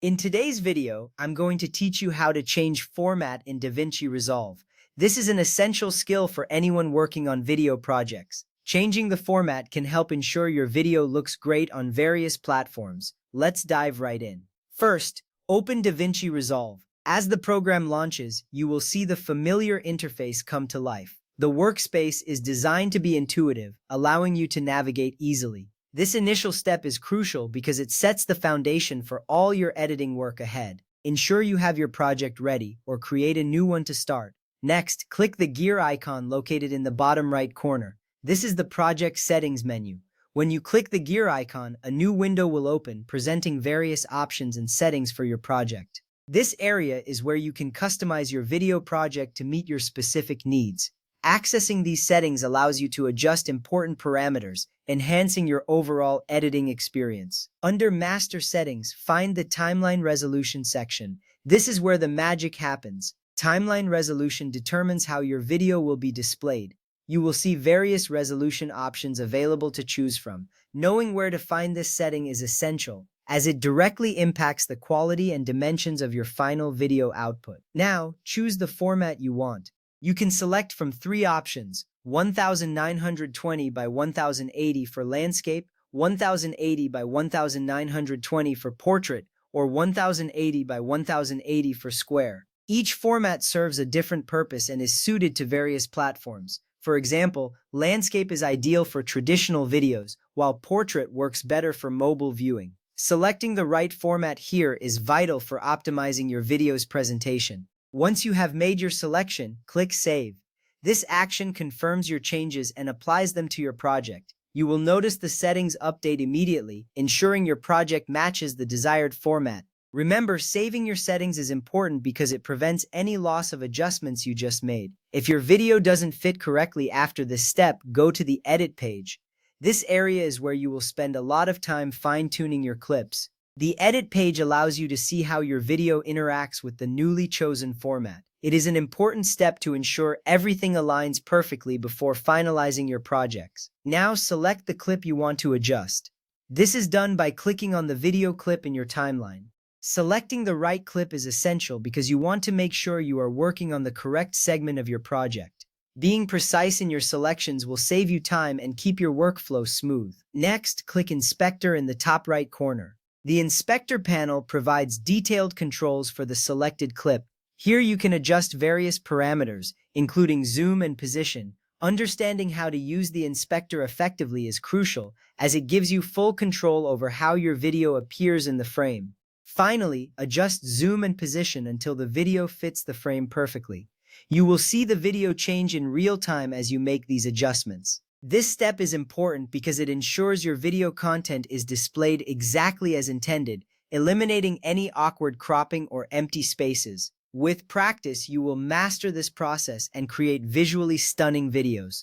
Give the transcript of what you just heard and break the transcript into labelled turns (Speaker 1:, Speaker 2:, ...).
Speaker 1: In today's video, I'm going to teach you how to change format in DaVinci Resolve. This is an essential skill for anyone working on video projects. Changing the format can help ensure your video looks great on various platforms. Let's dive right in. First, open DaVinci Resolve. As the program launches, you will see the familiar interface come to life. The workspace is designed to be intuitive, allowing you to navigate easily. This initial step is crucial because it sets the foundation for all your editing work ahead. Ensure you have your project ready or create a new one to start. Next, click the gear icon located in the bottom right corner. This is the project settings menu. When you click the gear icon, a new window will open presenting various options and settings for your project. This area is where you can customize your video project to meet your specific needs. Accessing these settings allows you to adjust important parameters, enhancing your overall editing experience. Under Master Settings, find the Timeline Resolution section. This is where the magic happens. Timeline resolution determines how your video will be displayed. You will see various resolution options available to choose from. Knowing where to find this setting is essential, as it directly impacts the quality and dimensions of your final video output. Now, choose the format you want. You can select from three options: 1920 by 1080 for landscape, 1080 by 1920 for portrait, or 1080 by 1080 for square. Each format serves a different purpose and is suited to various platforms. For example, landscape is ideal for traditional videos, while portrait works better for mobile viewing. Selecting the right format here is vital for optimizing your video's presentation. Once you have made your selection, click Save. This action confirms your changes and applies them to your project. You will notice the settings update immediately, ensuring your project matches the desired format. Remember, saving your settings is important because it prevents any loss of adjustments you just made. If your video doesn't fit correctly after this step, go to the Edit page. This area is where you will spend a lot of time fine-tuning your clips. The Edit page allows you to see how your video interacts with the newly chosen format. It is an important step to ensure everything aligns perfectly before finalizing your projects. Now select the clip you want to adjust. This is done by clicking on the video clip in your timeline. Selecting the right clip is essential because you want to make sure you are working on the correct segment of your project. Being precise in your selections will save you time and keep your workflow smooth. Next, click Inspector in the top right corner. The Inspector panel provides detailed controls for the selected clip. Here you can adjust various parameters, including zoom and position. Understanding how to use the inspector effectively is crucial, as it gives you full control over how your video appears in the frame. Finally, adjust zoom and position until the video fits the frame perfectly. You will see the video change in real time as you make these adjustments. This step is important because it ensures your video content is displayed exactly as intended, eliminating any awkward cropping or empty spaces. With practice, you will master this process and create visually stunning videos.